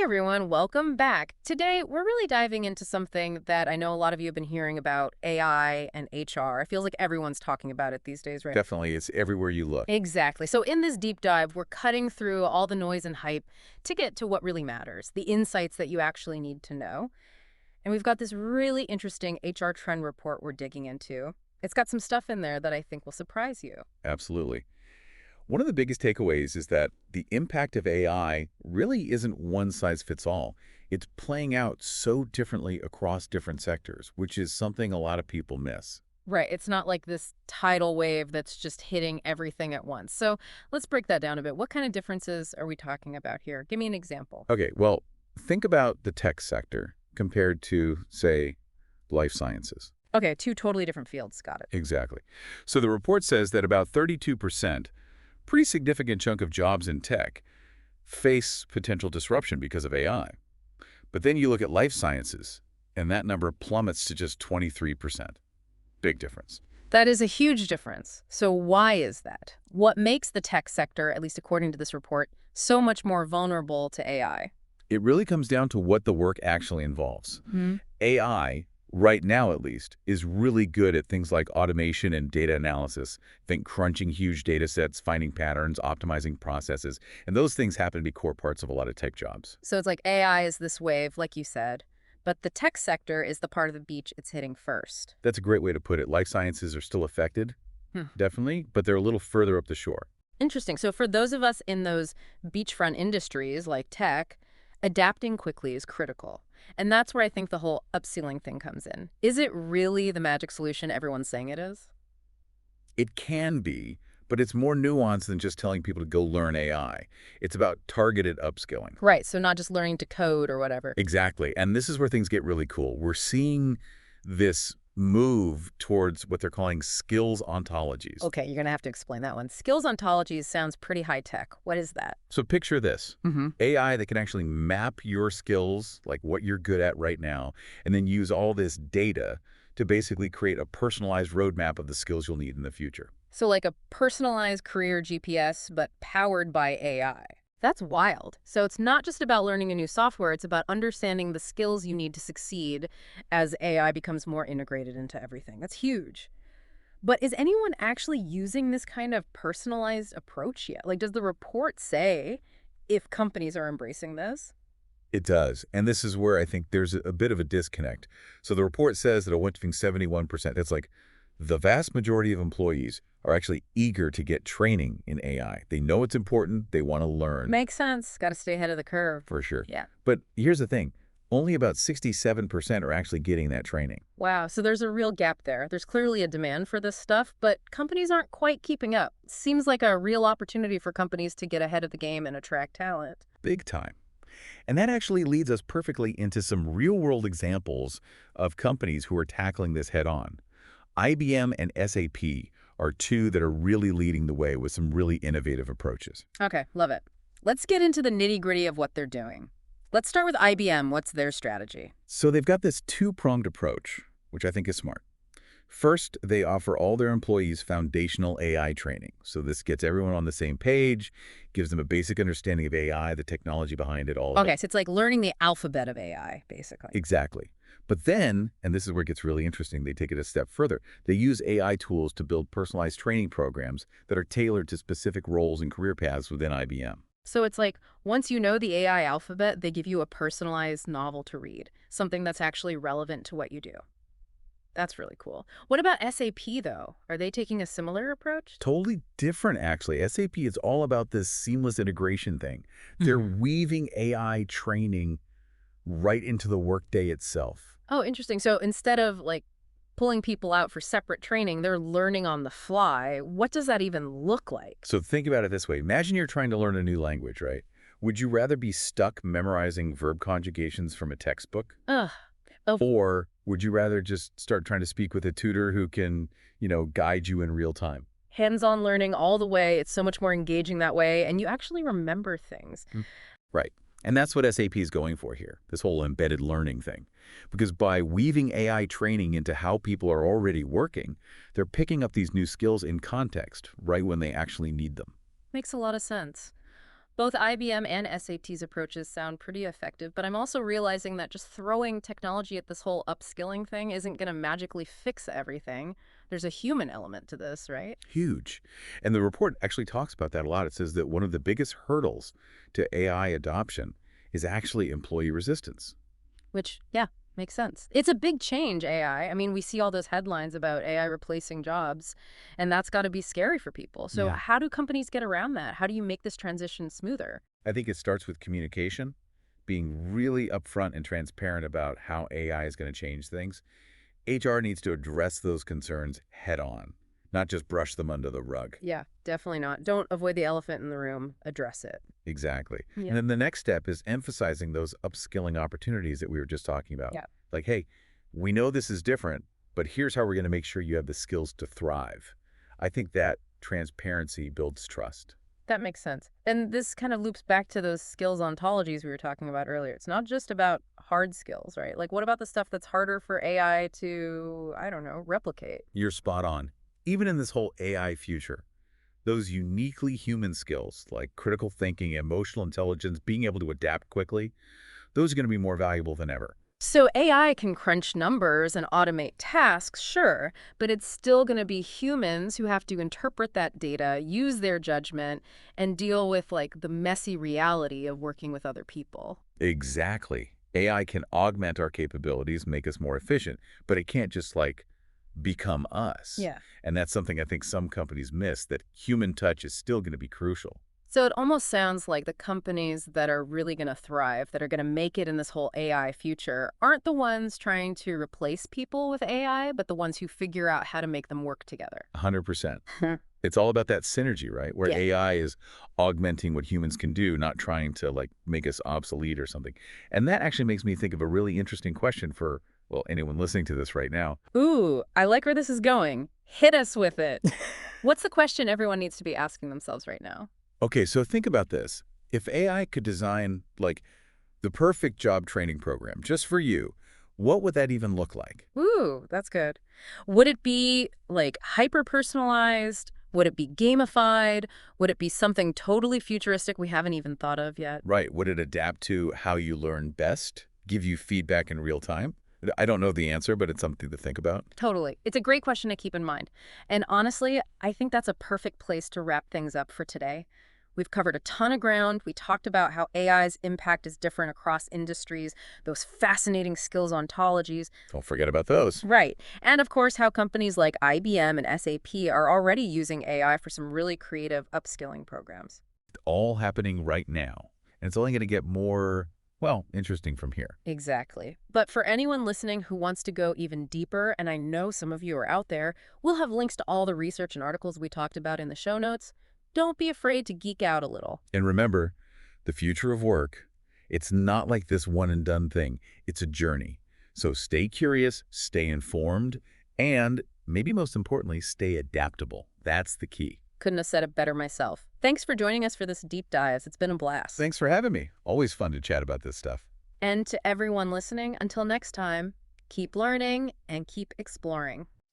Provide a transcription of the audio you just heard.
Hey everyone, welcome back. Today, we're really diving into something that I know a lot of you have been hearing about, AI and HR. It feels like everyone's talking about it these days, right? Definitely, it's everywhere you look. Exactly. So in this deep dive, we're cutting through all the noise and hype to get to what really matters, the insights that you actually need to know. And we've got this really interesting HR trend report we're digging into. It's got some stuff in there that I think will surprise you. Absolutely. One of the biggest takeaways is that the impact of AI really isn't one size fits all. It's playing out so differently across different sectors, which is something a lot of people miss. Right. It's not like this tidal wave that's just hitting everything at once. So let's break that down a bit. What kind of differences are we talking about here? Give me an example. Okay, well, think about the tech sector compared to, say, life sciences. Okay, two totally different fields. Got it. Exactly. So the report says that about 32%, pretty significant chunk of jobs in tech, face potential disruption because of AI. But then you look at life sciences, and that number plummets to just 23%. Big difference. That is a huge difference. So why is that? What makes the tech sector, at least according to this report, so much more vulnerable to AI? It really comes down to what the work actually involves. Hmm. AI, right now at least, is really good at things like automation and data analysis. Think crunching huge data sets, finding patterns, optimizing processes. And those things happen to be core parts of a lot of tech jobs. So it's like AI is this wave, like you said, but the tech sector is the part of the beach it's hitting first. That's a great way to put it. Life sciences are still affected, Hmm. definitely, but they're a little further up the shore. Interesting. So for those of us in those beachfront industries like tech, adapting quickly is critical. And that's where I think the whole upskilling thing comes in. Is it really the magic solution everyone's saying it is? It can be, but it's more nuanced than just telling people to go learn AI. It's about targeted upskilling. Right. So not just learning to code or whatever. Exactly. And this is where things get really cool. We're seeing this move towards what they're calling skills ontologies. Okay, you're going to have to explain that one. Skills ontologies sounds pretty high tech. What is that? So picture this. Mm-hmm. AI that can actually map your skills, like what you're good at right now, and then use all this data to basically create a personalized roadmap of the skills you'll need in the future. So like a personalized career GPS, but powered by AI. That's wild. So it's not just about learning a new software, it's about understanding the skills you need to succeed as AI becomes more integrated into everything. That's huge. But is anyone actually using this kind of personalized approach yet? Like, does the report say if companies are embracing this? It does. And this is where I think there's a bit of a disconnect. So the report says that it went from 71%. That's like the vast majority of employees are actually eager to get training in AI. They know it's important. They want to learn, Makes sense. Got to stay ahead of the curve. for sure. Yeah. But here's the thing. Only about 67% are actually getting that training. Wow. So there's a real gap there. There's clearly a demand for this stuff, but companies aren't quite keeping up. Seems like a real opportunity for companies to get ahead of the game and attract talent. Big time. And that actually leads us perfectly into some real-world examples of companies who are tackling this head-on. IBM and SAP are two that are really leading the way with some really innovative approaches. Okay, love it. Let's get into the nitty-gritty of what they're doing. Let's start with IBM. What's their strategy? So they've got this two-pronged approach, which I think is smart. First, they offer all their employees foundational AI training. So this gets everyone on the same page, gives them a basic understanding of AI, the technology behind it, all of Okay, it. so it's like learning the alphabet of AI, basically. Exactly. But then, and this is where it gets really interesting, they take it a step further. They use AI tools to build personalized training programs that are tailored to specific roles and career paths within IBM. So it's like once you know the AI alphabet, they give you a personalized novel to read, something that's actually relevant to what you do. That's really cool. What about SAP, though? Are they taking a similar approach? Totally different, actually. SAP is all about this seamless integration thing. They're weaving AI training right into the workday itself. Oh, interesting. So instead of like pulling people out for separate training, they're learning on the fly. What does that even look like? So think about it this way. Imagine you're trying to learn a new language, right? Would you rather be stuck memorizing verb conjugations from a textbook? Ugh. Oh, Or would you rather just start trying to speak with a tutor who can, guide you in real time? hands-on learning all the way. It's so much more engaging that way, and you actually remember things. Mm. Right. And that's what SAP is going for here, this whole embedded learning thing. Because by weaving AI training into how people are already working, they're picking up these new skills in context right when they actually need them. Makes a lot of sense. Both IBM and SAP's approaches sound pretty effective, but I'm also realizing that just throwing technology at this whole upskilling thing isn't going to magically fix everything. There's a human element to this, right? Huge. And the report actually talks about that a lot. It says that one of the biggest hurdles to AI adoption is actually employee resistance. Which, yeah, makes sense. It's a big change, AI. I mean, we see all those headlines about AI replacing jobs, and that's got to be scary for people. So Yeah. how do companies get around that? How do you make this transition smoother? I think it starts with communication, being really upfront and transparent about how AI is going to change things. HR needs to address those concerns head on, not just brush them under the rug. Yeah, definitely not. Don't avoid the elephant in the room. Address it. Exactly. Yeah. And then the next step is emphasizing those upskilling opportunities that we were just talking about. Yeah. Like, hey, we know this is different, but here's how we're going to make sure you have the skills to thrive. I think that transparency builds trust. That makes sense. And this kind of loops back to those skills ontologies we were talking about earlier. It's not just about hard skills, right? Like, what about the stuff that's harder for AI to, I don't know, replicate? You're spot on. Even in this whole AI future, those uniquely human skills like critical thinking, emotional intelligence, being able to adapt quickly, those are going to be more valuable than ever. So AI can crunch numbers and automate tasks, sure, but it's still going to be humans who have to interpret that data, use their judgment, and deal with like the messy reality of working with other people. Exactly. AI can augment our capabilities, make us more efficient, but it can't just like become us. Yeah. And that's something I think some companies miss, that human touch is still going to be crucial. So it almost sounds like the companies that are really going to thrive, that are going to make it in this whole AI future, aren't the ones trying to replace people with AI, but the ones who figure out how to make them work together. 100%. It's all about that synergy, right? Where Yeah. AI is augmenting what humans can do, not trying to like make us obsolete or something. And that actually makes me think of a really interesting question for, well, anyone listening to this right now. Ooh, I like where this is going. Hit us with it. What's the question everyone needs to be asking themselves right now? Okay, so think about this. If AI could design like the perfect job training program just for you, what would that even look like? Ooh, that's good. Would it be like hyper-personalized? Would it be gamified? Would it be something totally futuristic we haven't even thought of yet? Right. Would it adapt to how you learn best? Give you feedback in real time? I don't know the answer, but it's something to think about. Totally. It's a great question to keep in mind. And honestly, I think that's a perfect place to wrap things up for today. We've covered a ton of ground. We talked about how AI's impact is different across industries, those fascinating skills ontologies. Don't forget about those. Right. And of course, how companies like IBM and SAP are already using AI for some really creative upskilling programs. All happening right now. And it's only going to get more, well, interesting from here. Exactly. But for anyone listening who wants to go even deeper, and I know some of you are out there, we'll have links to all the research and articles we talked about in the show notes. Don't be afraid to geek out a little. And remember, the future of work, it's not like this one and done thing. It's a journey. So stay curious, stay informed, and maybe most importantly, stay adaptable. That's the key. Couldn't have said it better myself. Thanks for joining us for this deep dive. It's been a blast. Thanks for having me. Always fun to chat about this stuff. And to everyone listening, until next time, keep learning and keep exploring.